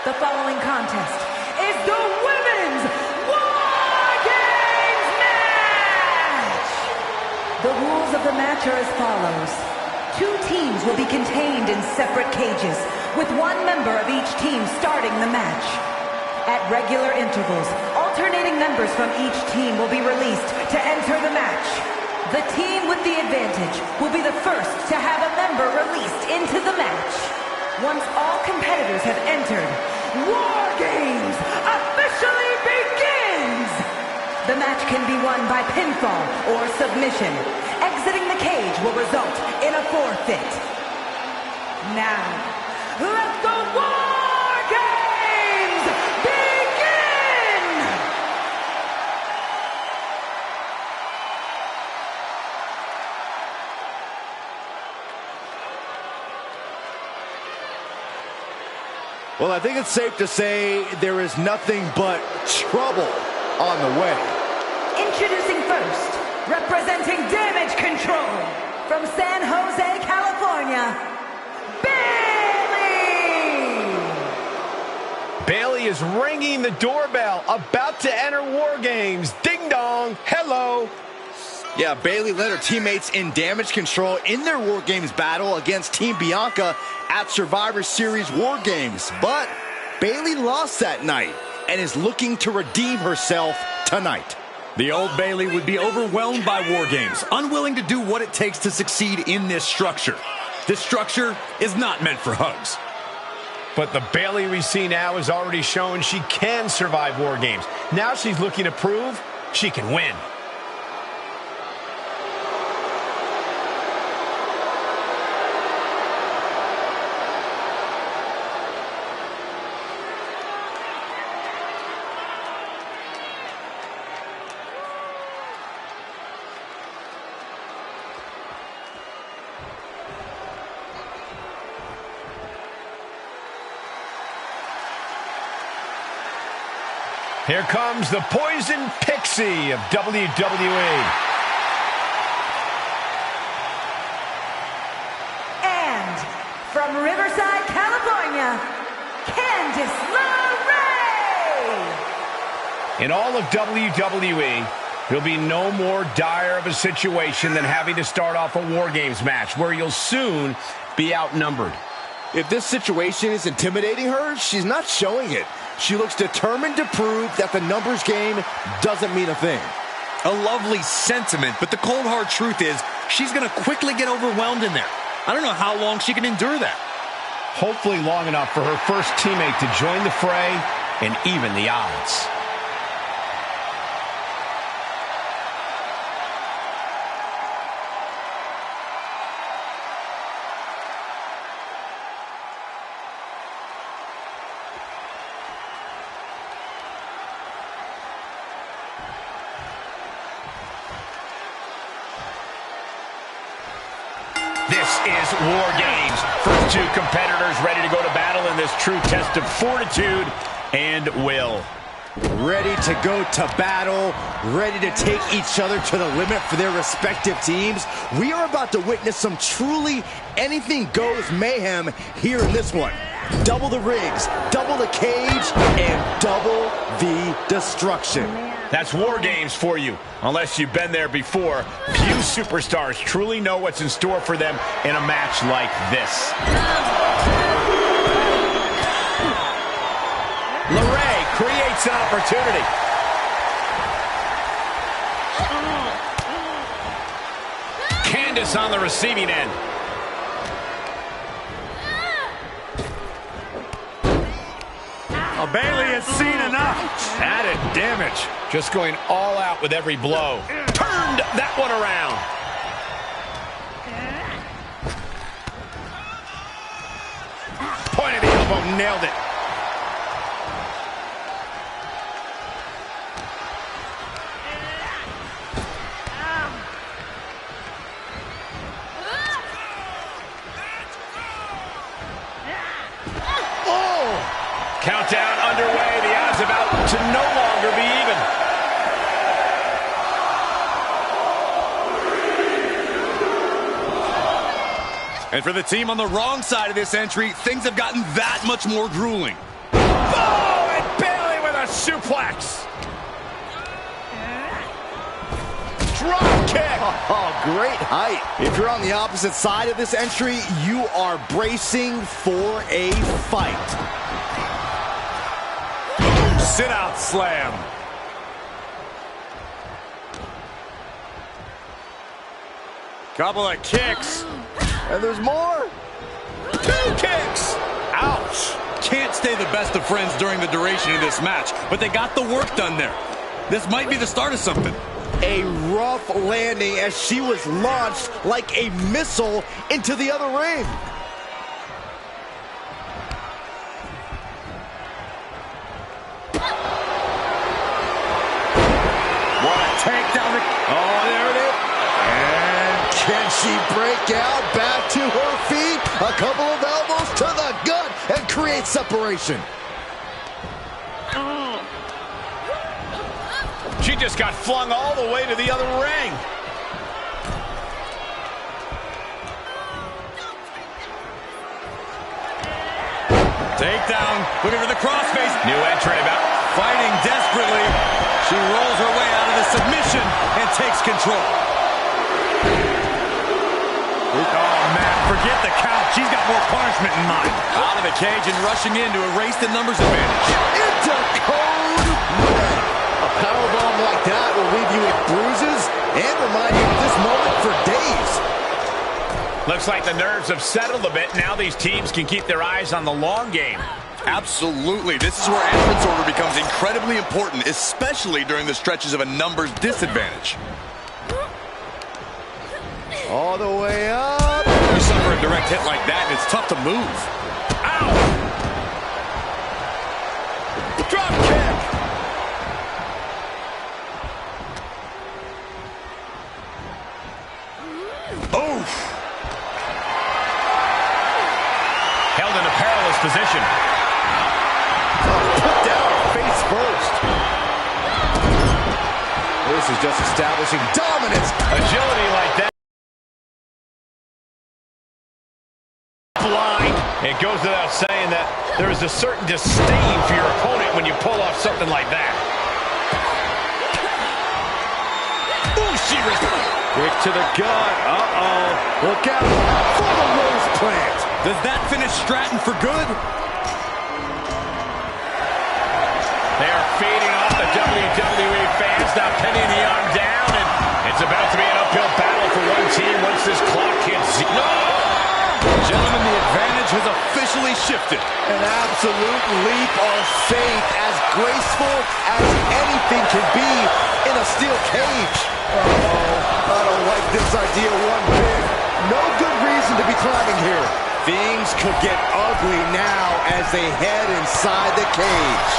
The following contest is the Women's WarGames match! The rules of the match are as follows. 2 teams will be contained in separate cages, with 1 member of each team starting the match. At regular intervals, alternating members from each team will be released to enter the match. The team with the advantage will be the first to have a member released into the match. Once all competitors have entered, WarGames officially begins! The match can be won by pinfall or submission. Exiting the cage will result in a forfeit. Now, let the WarGames begin! Well, I think it's safe to say there is nothing but trouble on the way. Introducing first, representing Damage Control, from San Jose, California, Bailey! Bailey is ringing the doorbell, about to enter WarGames. Ding dong, hello. Yeah, Bailey led her teammates in Damage Control in their WarGames battle against Team Bianca at Survivor Series WarGames. But Bailey lost that night and is looking to redeem herself tonight. The old Bailey would be overwhelmed by WarGames, unwilling to do what it takes to succeed in this structure. This structure is not meant for hugs. But the Bailey we see now has already shown she can survive WarGames. Now she's looking to prove she can win. Here comes the Poison Pixie of WWE. And from Riverside, California, Candice LeRae! In all of WWE, there'll be no more dire of a situation than having to start off a WarGames match, where you'll soon be outnumbered. If this situation is intimidating her, she's not showing it. She looks determined to prove that the numbers game doesn't mean a thing. A lovely sentiment, but the cold hard truth is she's going to quickly get overwhelmed in there. I don't know how long she can endure that. Hopefully long enough for her first teammate to join the fray and even the odds. This is WarGames. First 2 competitors ready to go to battle in this true test of fortitude and will. Ready to go to battle, ready to take each other to the limit for their respective teams. We are about to witness some truly anything goes mayhem here in this one. Double the rigs, double the cage, and double the destruction. That's WarGames for you. Unless you've been there before, few superstars truly know what's in store for them in a match like this. LeRae Missed an opportunity. Candace on the receiving end. Oh, Bailey has seen enough. Added damage. Just going all out with every blow. Turned that one around. Point of the elbow, nailed it. Countdown underway. The odds about to no longer be even. And for the team on the wrong side of this entry, things have gotten that much more grueling. Oh, and Bailey with a suplex. Drop kick. Oh, great height. If you're on the opposite side of this entry, you are bracing for a fight. Sit-out slam. Couple of kicks. And there's more. 2 kicks. Ouch. Can't stay the best of friends during the duration of this match, but they got the work done there. This might be the start of something. A rough landing as she was launched like a missile into the other ring. Takedown. Oh, there it is. And can she break out back to her feet? A couple of elbows to the gut and create separation. She just got flung all the way to the other ring. Takedown. Looking for the crossface. New entrant about Fighting desperately. She rolls her way out of the submission and takes control. Oh, man, forget the count. She's got more punishment in mind. Out of the cage and rushing in to erase the numbers advantage. Into code red. A powerbomb like that will leave you with bruises and remind you of this moment for days. Looks like the nerves have settled a bit. Now these teams can keep their eyes on the long game. Absolutely. This is where entrance order becomes incredibly important, especially during the stretches of a numbers disadvantage. All the way up. You suffer a direct hit like that, and it's tough to move. Ow! Drop kick! Oof. Held in a perilous position. Put down face first. This is just establishing dominance. Agility like that. Blind. It goes without saying that there is a certain disdain for your opponent when you pull off something like that. Ooh, she Kick to the gut. Uh-oh. Look out for the rose plant. Does that finish Stratton for good? They are feeding off the WWE fans, now pinning the arm down, and it's about to be an uphill battle for one team once this clock hits. No! Gentlemen, the advantage has officially shifted. An absolute leap of faith, as graceful as anything can be in a steel cage. Uh-oh, I don't like this idea one bit. No good reason to be climbing here. Things could get ugly now as they head inside the cage.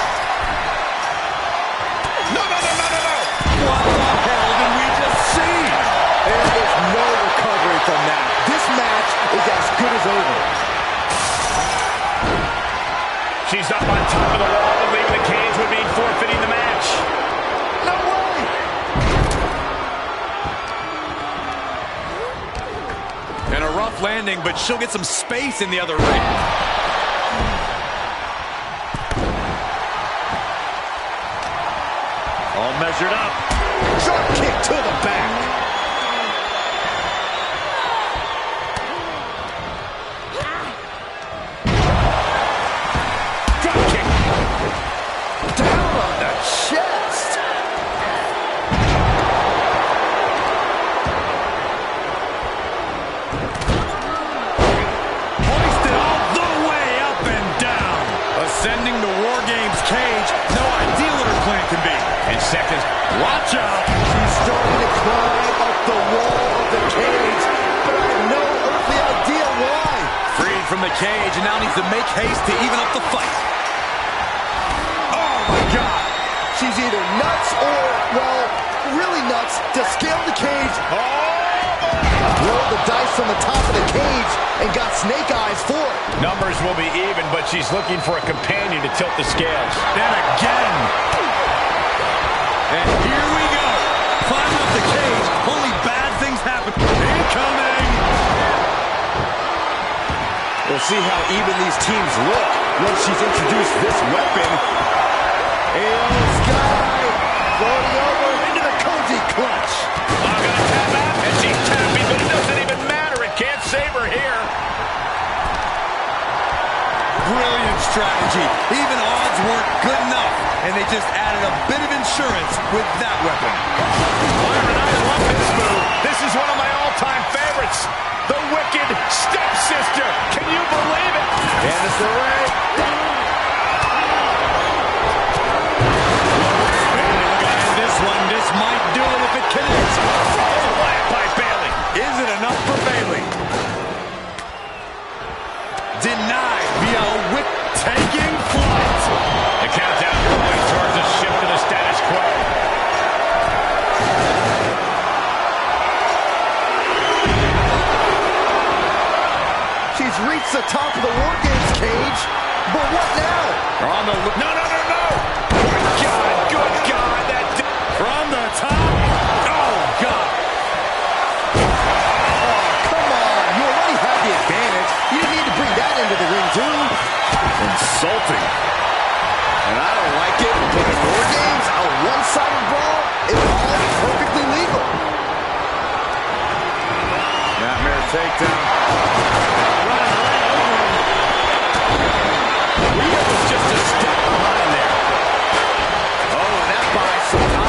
No, no, no, no, no, no! What the hell did we just see? There is no recovery from that. This match is as good as over. She's up on top of the wall, and leaving the cage would mean forfeiting the match. No way! And a rough landing, but she'll get some space in the other ring. All measured up. Drop kick to the back. Drop kick. Down on seconds. Watch out. She's starting to climb up the wall of the cage, but I have no earthly idea why. Freed from the cage and now needs to make haste to even up the fight. Oh my God. She's either nuts or, well, really nuts to scale the cage. Rolled the dice from the top of the cage and got snake eyes for it. Numbers will be even, but she's looking for a companion to tilt the scales. Then again. And here we go. Climbing up the cage. Only bad things happen. Incoming. We'll see how even these teams look once she's introduced this weapon. AO Sky floating over into the Koji clutch. Gonna tap out, and she's tapping, but it doesn't even matter. It can't save her here. Brilliant strategy. Even odds weren't good enough, and they just added a bit of insurance with that weapon. Byron, I love this move. This is one of my all-time favorites. The Wicked Stepsister. Can you believe it? Candice LeRae. This might do it if it connects. Oh, by Bayley. Is it enough for Bayley? Denied via a whip taking flight. The countdown going towards a shift to the status quo. She's reached the top of the WarGames cage, but what now? They're on the no. Good God, that from the top. Oh, God. Oh, come on. You already had the advantage. You didn't need to bring that into the ring, too. Insulting. And I don't like it because WarGames, a one-sided brawl, is all perfectly legal. Nightmare takedown. Rhea was just a step behind there. Oh, and that buys some time.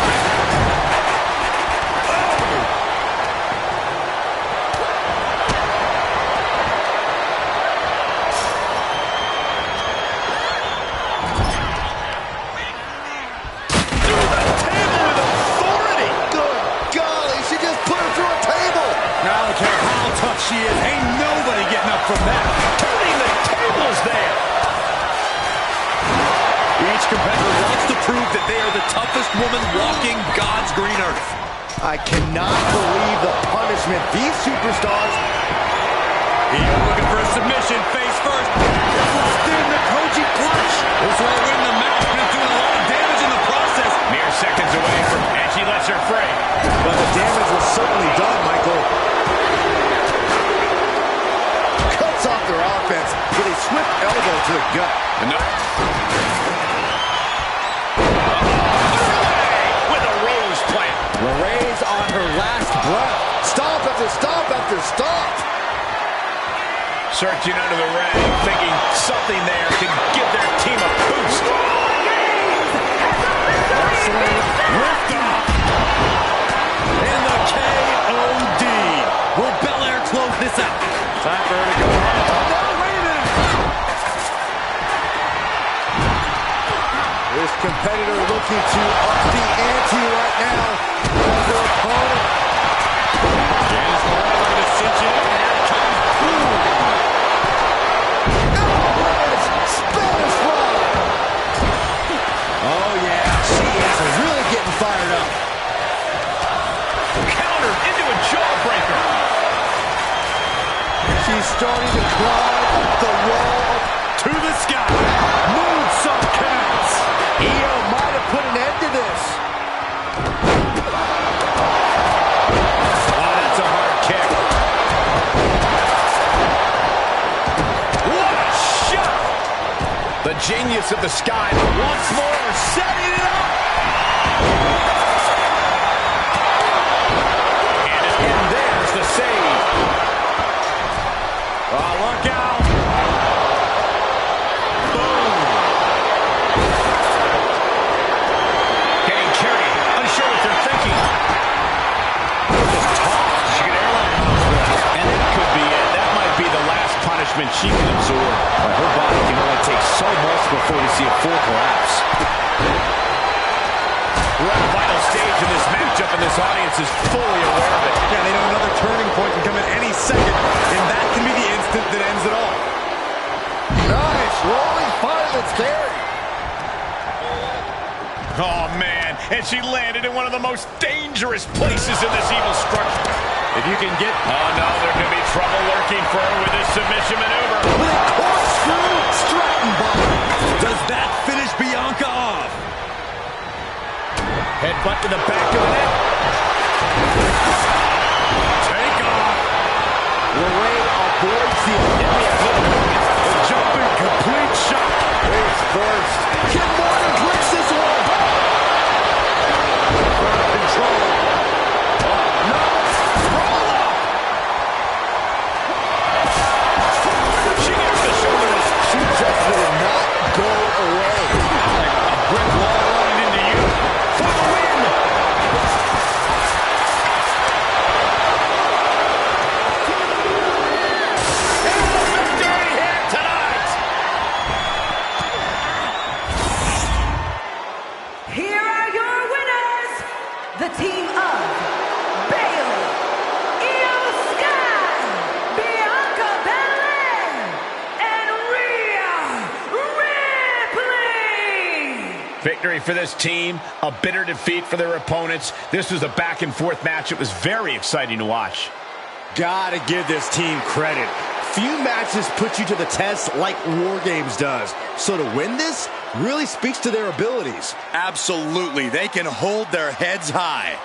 Through the table with authority. Good golly, she just put her through a table. Now I don't care how tough she is. Ain't nobody getting up from that. Turning the tables there. Each competitor wants to prove that they are the toughest woman walking God's green earth. I cannot believe the punishment these superstars. Io looking for a submission, face first. Locked in the Koji clutch. This won't win the match, but it's doing a lot of damage in the process. Mere seconds away from, and she lets her free. But the damage was certainly done, Michael. Cuts off their offense with a swift elbow to the gut. No. LeRae's on her last breath. Stomp after stomp after stomp. Searching under the ring, thinking something there can give their team a boost. Lift off. And the KOD. Will Belair close this out? Time for her to go home. No, wait a minute. This competitor looking to up the ante right now. Their opponent. Candice LeRae looking to cinch it. And here it comes. Spanish fly. Oh yeah, she is really getting fired up. Countered into a jawbreaker. She's starting to climb up the wall To the sky. Moonsault connects. Io might have put an end to this. Oh, that's a hard kick. What a shot! The genius of the sky once more setting it up. And there's the save. Oh, look out. Getting carried, unsure what they're thinking. Just tossed. She could airline hospital. And that could be it. That might be the last punishment she can absorb. But her body can only take so much before we see a full collapse. We're at a vital stage in this matchup, and this audience is fully aware of it. Yeah, they know another turning point can come at any second, and that can be the instant that ends it all. Nice, rolling fire that's scary. Oh, man, and she landed in one of the most dangerous places in this evil structure. If you can get... Oh, no, there could be trouble lurking for her with this submission maneuver. With a corkscrew Stratton bomb. Does that finish Bianca off? Headbutt to the back of the neck. Take off. Wave avoids the Jumping complete shot. face first. Kid Morgan breaks this one. Control. No. Roll up. She gets the shoulders. She just will not go away. Like a brick wall running into you. For the win. And the victory here tonight. Here are your winners, the team of Bayley, Io Sky, Bianca Belair, and Rhea Ripley. Victory for this team, a bitter defeat for their opponents. This was a back-and-forth match. It was very exciting to watch. Gotta give this team credit. Few matches put you to the test like WarGames does. So to win this really speaks to their abilities. Absolutely. They can hold their heads high.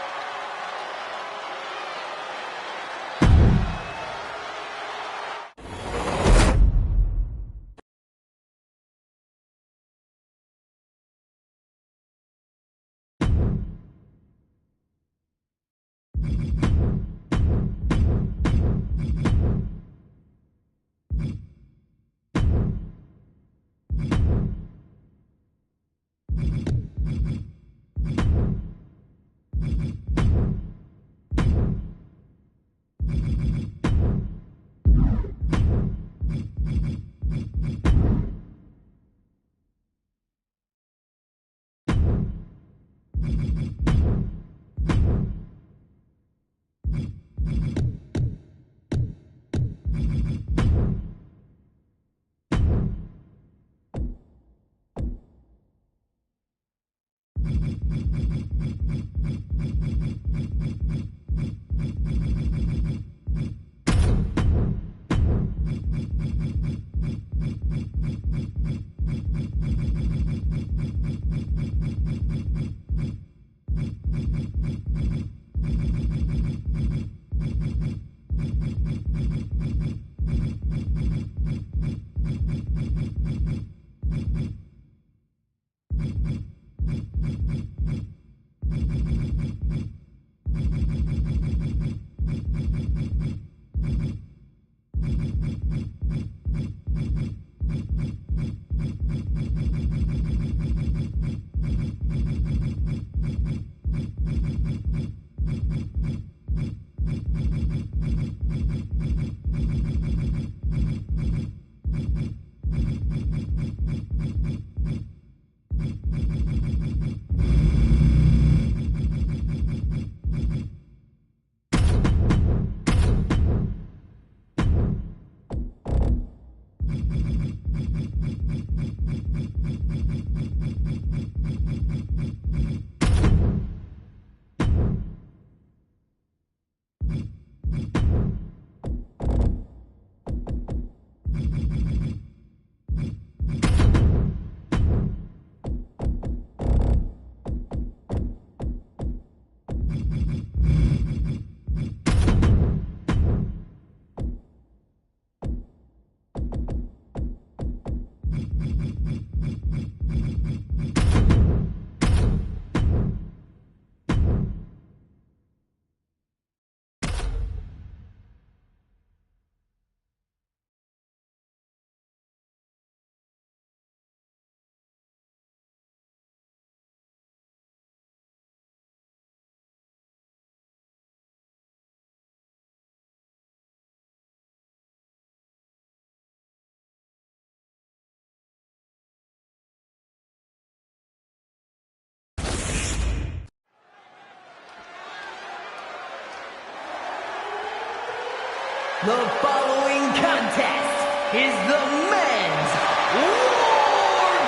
The following contest is the men's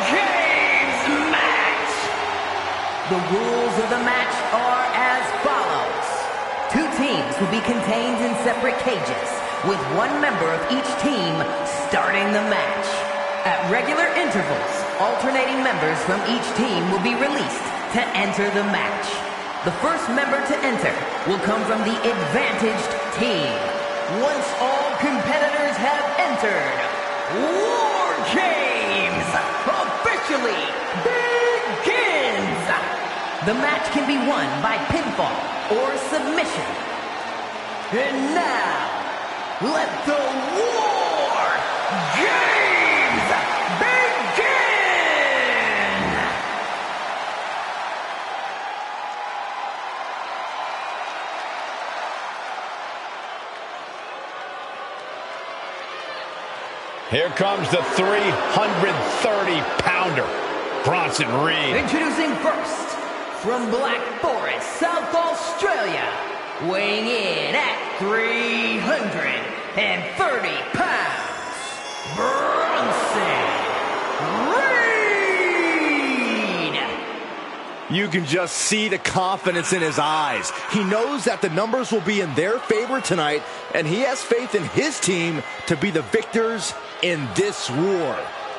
WarGames match. The rules of the match are as follows. 2 teams will be contained in separate cages, with 1 member of each team starting the match. At regular intervals, alternating members from each team will be released to enter the match. The first member to enter will come from the advantaged team. Once all competitors have entered, WarGames officially begins! The match can be won by pinfall or submission. And now, let the WarGames begin! Here comes the 330-pounder, Bronson Reed. Introducing first, from Black Forest, South Australia, weighing in at 330 pounds, Bronson Reed! You can just see the confidence in his eyes. He knows that the numbers will be in their favor tonight, and he has faith in his team to be the victors in this war.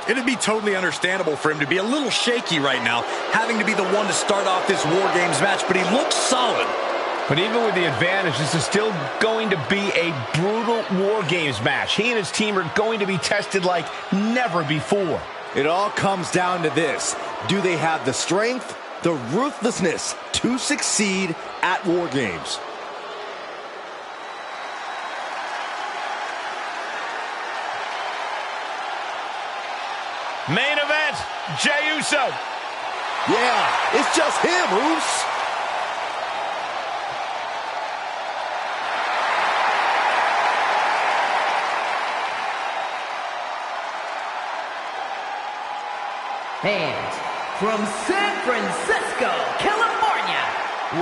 It'd be totally understandable for him to be a little shaky right now, having to be the one to start off this WarGames match, but he looks solid. But even with the advantage, this is still going to be a brutal WarGames match. He and his team are going to be tested like never before. It all comes down to this. Do they have the strength, the ruthlessness to succeed at WarGames? Main event, Jey Uso. Yeah, it's just him, Uso. And from San Francisco, California,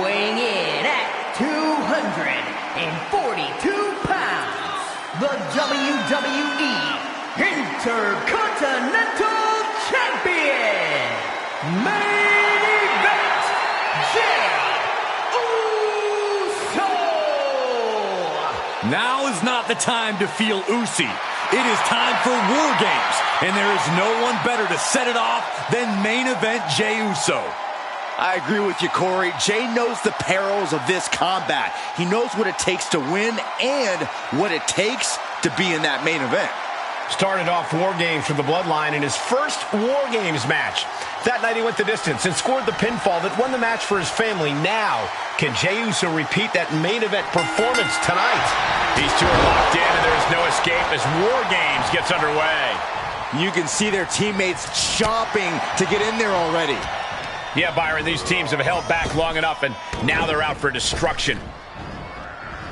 weighing in at 242 pounds, the WWE Intercontinental Champion, Main Event, Jey Uso! Now is not the time to feel oozy. It is time for WarGames, and there is no one better to set it off than Main Event Jey Uso. I agree with you, Corey. Jey knows the perils of this combat. He knows what it takes to win and what it takes to be in that main event. Started off WarGames for the Bloodline in his first WarGames match. That night he went the distance and scored the pinfall that won the match for his family. Now, can Jey Uso repeat that main event performance tonight? These two are locked in and there's no escape as WarGames gets underway. You can see their teammates chomping to get in there already. Yeah, Byron, these teams have held back long enough and now they're out for destruction.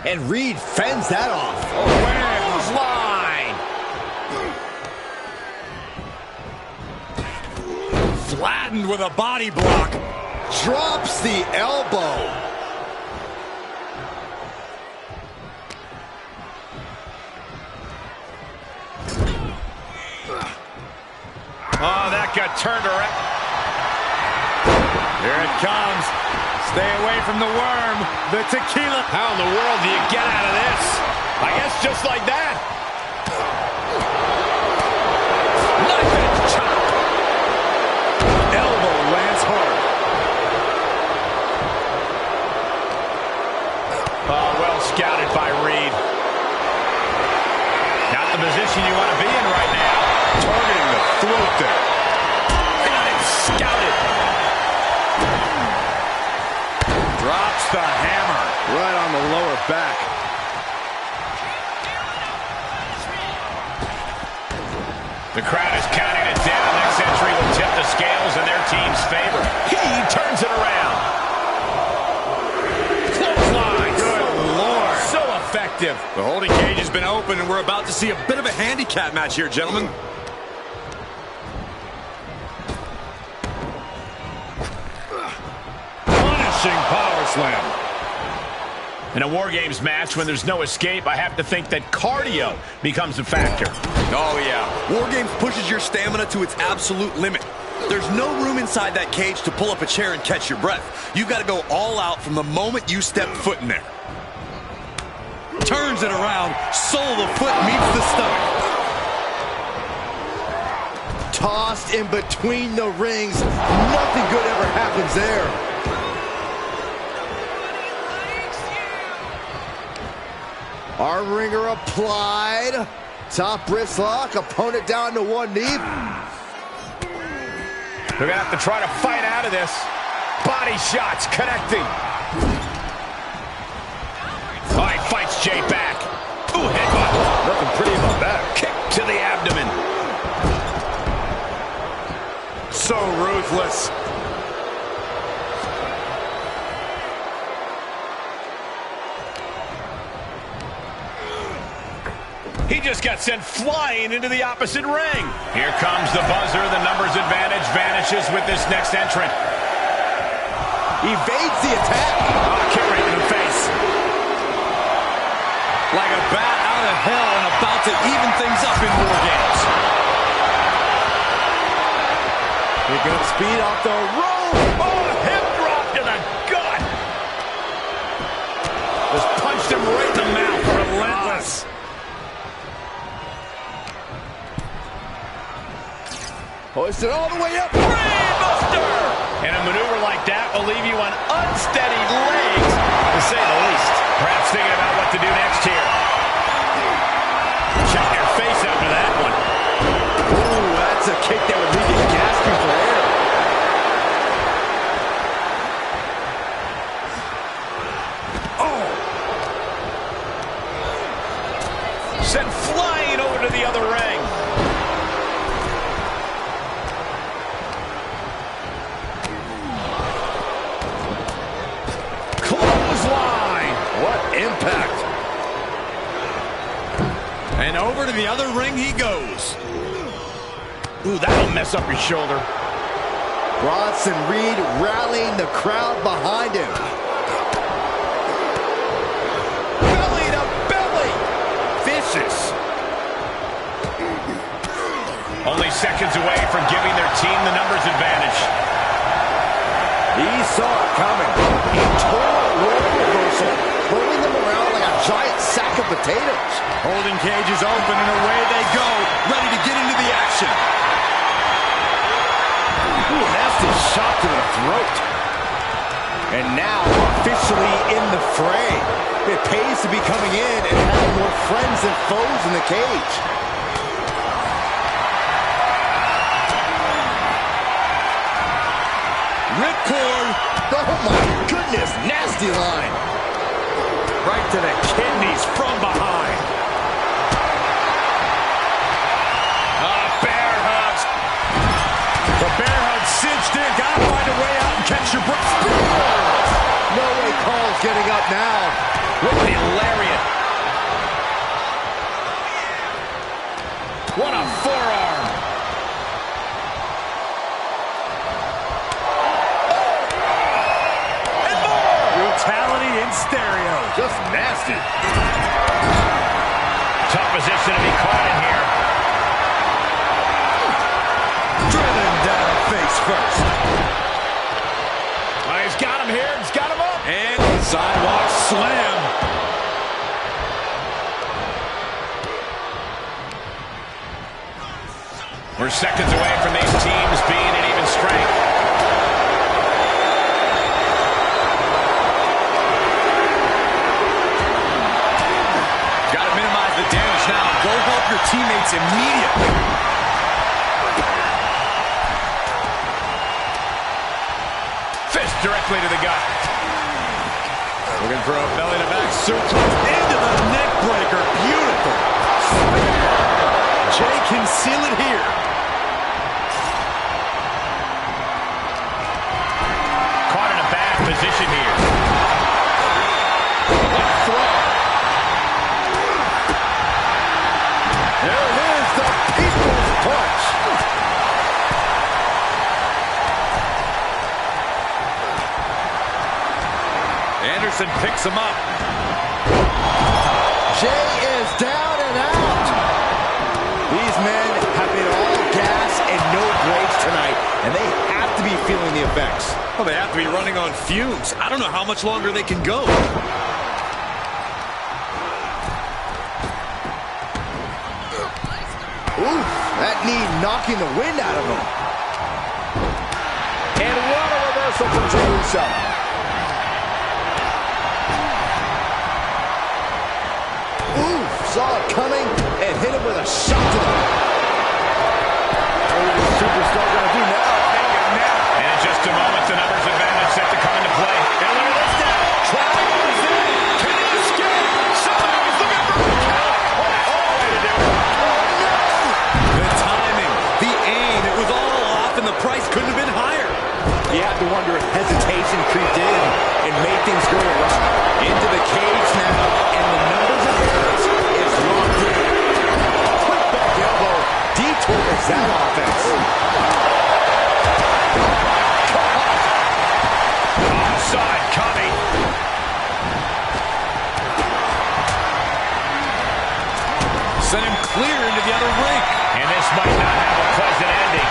And Reed fends that off. Clothesline! Flattened with a body block. Drops the elbow. Oh, that got turned around. Here it comes. Stay away from the worm. The tequila. How in the world do you get out of this? I guess just like that. Knife and chop. Elbow lands hard. Oh, well scouted by Reed. Not the position you want to be in right now. Targeting the throat there. Got it scouted. Drops the hammer. Right on the lower back. The crowd is counting it down. Next entry will tip the scales in their team's favor. He turns it around. Clothesline. Good Lord. So effective. The holding cage has been open, and we're about to see a bit of a handicap match here, gentlemen. Punishing power slam. In a War Games match, when there's no escape, I have to think that cardio becomes a factor. Oh, yeah. War Games pushes your stamina to its absolute limit. There's no room inside that cage to pull up a chair and catch your breath. You've got to go all out from the moment you step foot in there. Turns it around, sole of the foot meets the stomach. Tossed in between the rings. Nothing good ever happens there. Arm wringer applied. Top wrist lock. Opponent down to one knee. They're going to have to try to fight out of this. Body shots connecting. Oh, he fights Jay back. Ooh, headbutt. Nothing pretty about that. Kick to the abdomen. So ruthless. He just got sent flying into the opposite ring. Here comes the buzzer. The numbers advantage vanishes with this next entrant. Evades the attack. Oh, kick right in the face. Like a bat out of hell and about to even things up in War Games. Here comes speed off the rope. Oh, hip drop to the gut. Just punched him right in the mouth. Relentless. Hoisted all the way up. Brainbuster! And a maneuver like that will leave you on unsteady legs, to say the least. Perhaps thinking about what to do next here. Check your face after that one. Ooh, that's a kick that would leave you gasping for air. Oh! Sent flying over to the other ring. Impact. And over to the other ring he goes. Ooh, that'll mess up your shoulder. Bronson Reed rallying the crowd behind him. Belly to belly. Vicious. Only seconds away from giving their team the numbers advantage. He saw it coming. He tore a role reversal, throwing them around like a giant sack of potatoes. Holding cages open and away they go, ready to get into the action. Ooh, nasty shot to the throat. And now officially in the fray. It pays to be coming in and having more friends than foes in the cage. Ripcord. Oh my goodness, nasty line. Right to the kidneys from behind. Bear hugs. The bear hug cinched in. Gotta find a way out and catch your breath. No way Carl's getting up now. What a lariat. What a forearm. And more. Brutality in stereo. Just nasty. Tough position to be caught in here. Driven down face first. Oh, he's got him here. He's got him up. And sidewalk slam. We're seconds away from these teams being at even strength. Got to minimize the damage now. Go help your teammates immediately. Fist directly to the gut. Looking for a belly-to-back suplex into the neck breaker. Beautiful. Jay can seal it here. Caught in a bad position here. What a throw. There it is, the People's Punch. Anderson picks him up. effects. Well, they have to be running on fumes. I don't know how much longer they can go. Ooh, that knee knocking the wind out of him. And what a reversal from Jey Uso. Ooh, saw it coming and hit him with a shot to the back. What is the superstar going to do now? And in just a moment, the numbers advantage set to come into play. And look at this now. Trapping moves in. Can he escape? Somebody's looking for a count. What a way to do it. The timing, the aim, it was all off, and the price couldn't have been higher. You have to wonder if hesitation creeped in and made things go awry. Into the cage now, and the numbers advantage is locked in. Quick back elbow detours that offense. Offside coming. Sent him clear into the other ring. And this might not have a pleasant ending.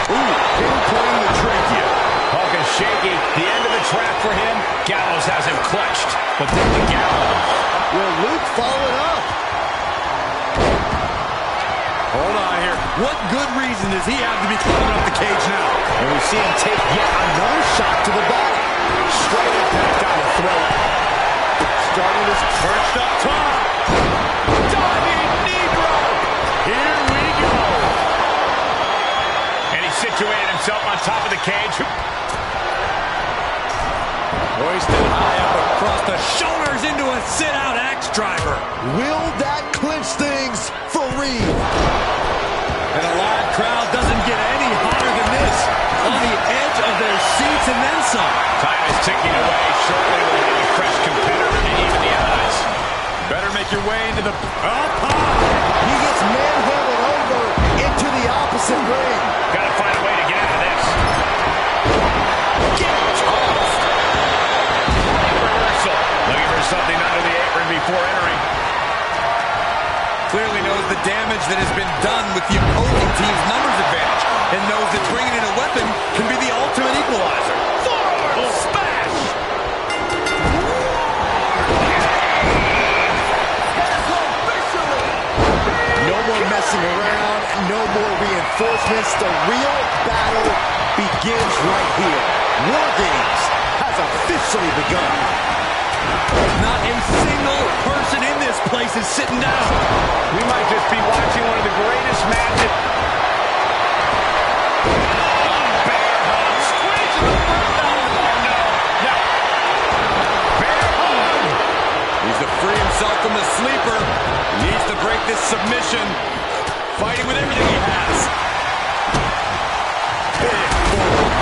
Ooh, pinpointing the trachea. Hulk is shaky. The end of the trap for him. Gallows has him clutched. But then the Gallows. Will Luke follow it up? Hold on here. What good reason does he have to be climbing up the cage now? And we see him take yet another shot to the back. Straight impact on the throat. Starting his Perched up top. Diving knee drop. Here we go. And he situated himself on top of the cage. Hoisted high up across the shoulders into a sit-out axe driver. Will that clinch things for Reed? And a live crowd doesn't get any hotter than this. On the edge of their seats and then some. Time is ticking away. Shortly we'll have a fresh competitor to even the odds. Better make your way into the... Up high. He gets manhandled over into the opposite ring. Got to find a way to get out of this. Get tossed. Reversal. Looking for something under the apron before entering. Clearly knows the damage that has been done with the opposing team's numbers advantage, and knows that bringing in a weapon can be the ultimate equalizer. Forward smash. No more messing around. No more reinforcements. The real battle begins right here. War Games has officially begun. Not a single person in this place is sitting down. We might just be watching one of the greatest matches. Bear hug. Squeeze the breath out of the no. No. Bear hug. Needs to free himself from the sleeper. Needs to break this submission. Fighting with everything he has. Big forward.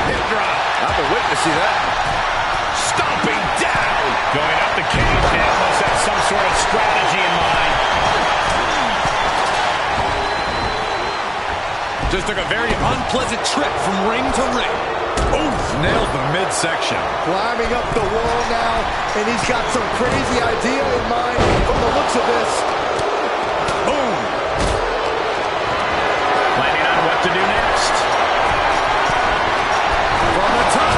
Hip drop. I've been waiting to see that. Stomping down. Going up the cage now. Must have some sort of strategy in mind. Just took a very unpleasant trip from ring to ring. Oof, nailed the midsection. Climbing up the wall now, and he's got some crazy idea in mind from the looks of this. Boom. Planning on what to do next. From the top.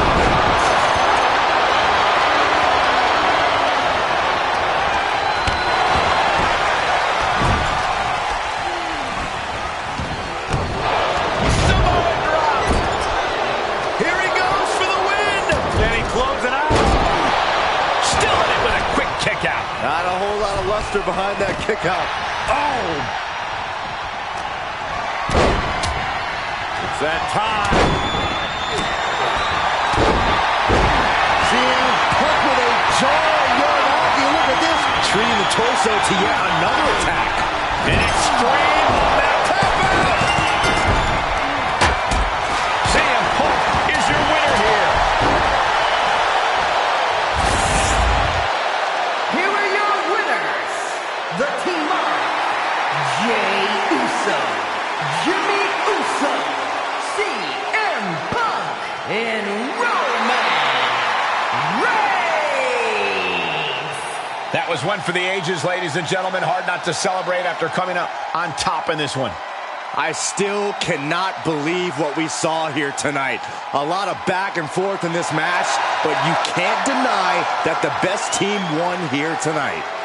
Samoan drop. Here he goes for the win. Can he close it out? Still in it with a quick kick out. Not a whole lot of luster behind that kick out. Oh. It's that time. CM Punk with a jaw-yarn-hockey. Look at this. Treating the torso to yet another attack. An extreme momentum. Tap out. CM Punk is your winner here. Here are your winners. The team of Jey Uso, Jimmy Uso, CM Punk, and Roman Reigns. That was one for the ages, ladies and gentlemen. Hard not to celebrate after coming up on top in this one. I still cannot believe what we saw here tonight. A lot of back and forth in this match, but you can't deny that the best team won here tonight.